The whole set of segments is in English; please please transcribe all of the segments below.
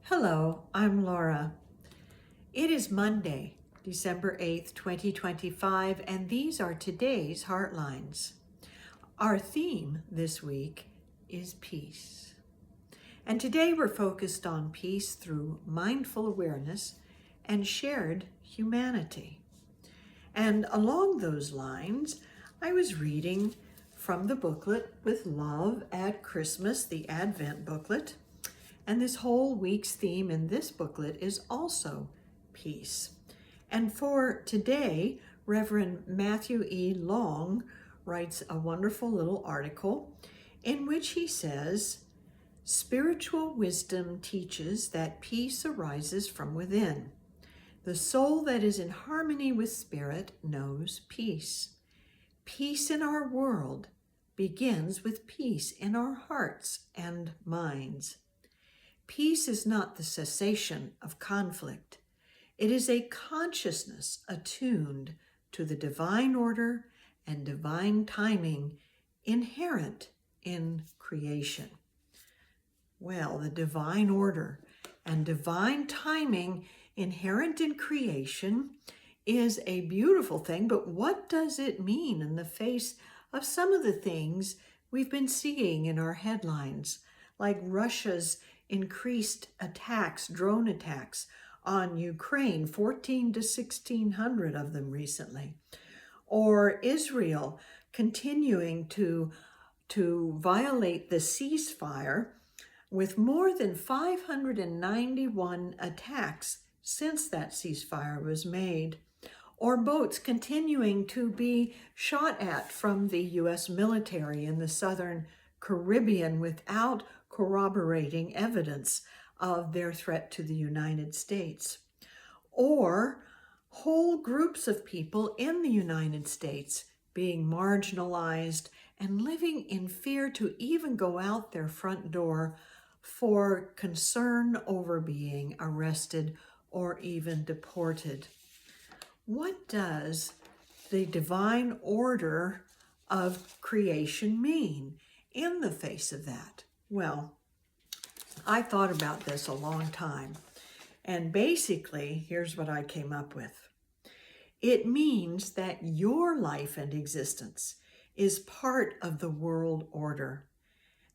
Hello, I'm Laura. It is Monday, December 8th, 2025, and these are today's Heartlines. Our theme this week is peace. And today we're focused on peace through mindful awareness and shared humanity. And along those lines, I was reading from the booklet With Love at Christmas, the Advent booklet. And this whole week's theme in this booklet is also peace. And for today, Reverend Matthew E. Long writes a wonderful little article in which he says, spiritual wisdom teaches that peace arises from within. The soul that is in harmony with spirit knows peace. Peace in our world begins with peace in our hearts and minds. Peace is not the cessation of conflict. It is a consciousness attuned to the divine order and divine timing inherent in creation. Well, the divine order and divine timing inherent in creation is a beautiful thing, but what does it mean in the face of some of the things we've been seeing in our headlines, like Russia's increased attacks, drone attacks on Ukraine, 14 to 1,600 of them recently, or Israel continuing to violate the ceasefire with more than 591 attacks since that ceasefire was made, or boats continuing to be shot at from the U.S. military in the southern Caribbean without corroborating evidence of their threat to the United States, or whole groups of people in the United States being marginalized and living in fear to even go out their front door for concern over being arrested or even deported. What does the divine order of creation mean in the face of that? Well, I thought about this a long time, and basically, here's what I came up with. It means that your life and existence is part of the world order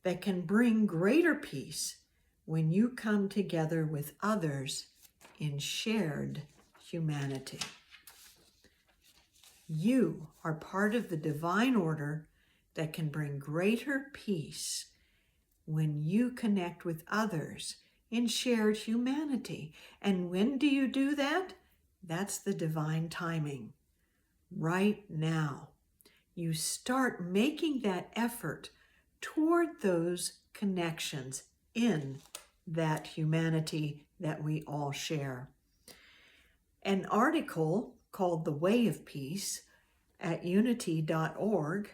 that can bring greater peace when you come together with others in shared humanity. You are part of the divine order that can bring greater peace when you connect with others in shared humanity. And when do you do that? That's the divine timing. Right now, you start making that effort toward those connections in that humanity that we all share. An article called The Way of Peace at unity.org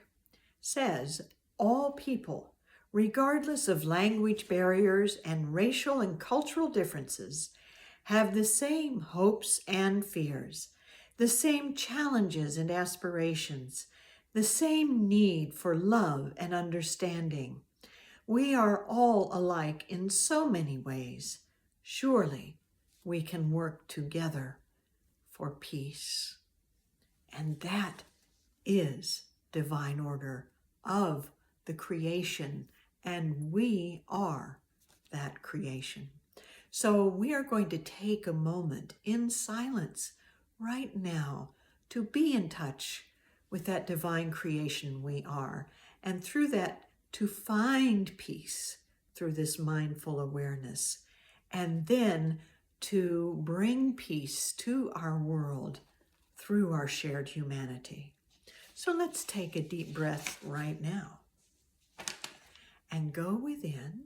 says all people, regardless of language barriers and racial and cultural differences, have the same hopes and fears, the same challenges and aspirations, the same need for love and understanding. We are all alike in so many ways. Surely we can work together for peace. And that is divine order of the creation, and we are that creation. So we are going to take a moment in silence right now to be in touch with that divine creation we are, and through that to find peace through this mindful awareness, and then to bring peace to our world through our shared humanity. So let's take a deep breath right now and go within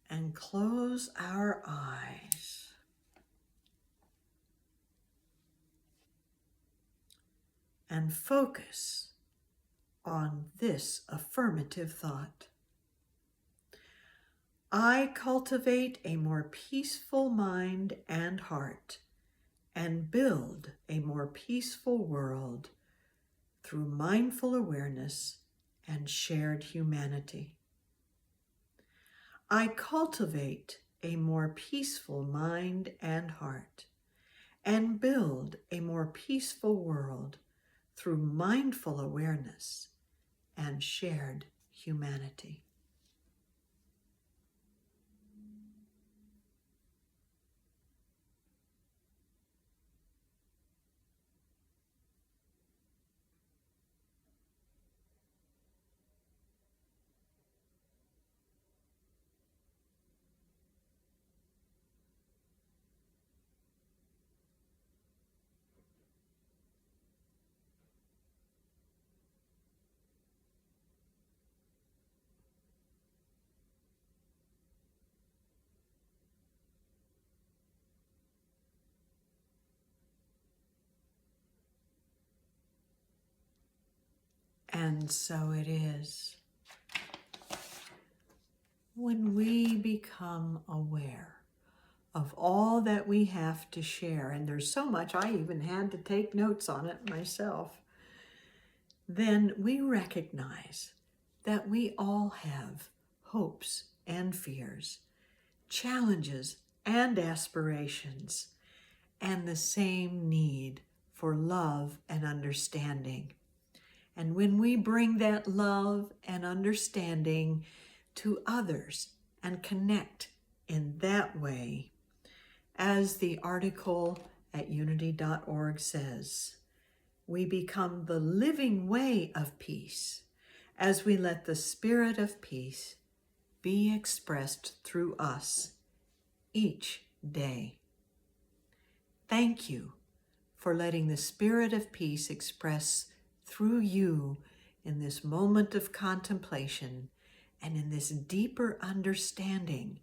and close our eyes. And focus on this affirmative thought. I cultivate a more peaceful mind and heart and build a more peaceful world through mindful awareness and shared humanity. I cultivate a more peaceful mind and heart, and build a more peaceful world through mindful awareness and shared humanity. And so it is. When we become aware of all that we have to share, and there's so much, I even had to take notes on it myself, then we recognize that we all have hopes and fears, challenges and aspirations, and the same need for love and understanding. And when we bring that love and understanding to others and connect in that way, as the article at unity.org says, we become the living way of peace as we let the spirit of peace be expressed through us each day. Thank you for letting the spirit of peace express through you in this moment of contemplation and in this deeper understanding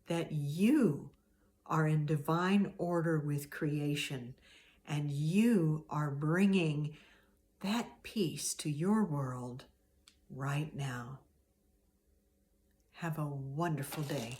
that you are in divine order with creation and you are bringing that peace to your world right now. Have a wonderful day.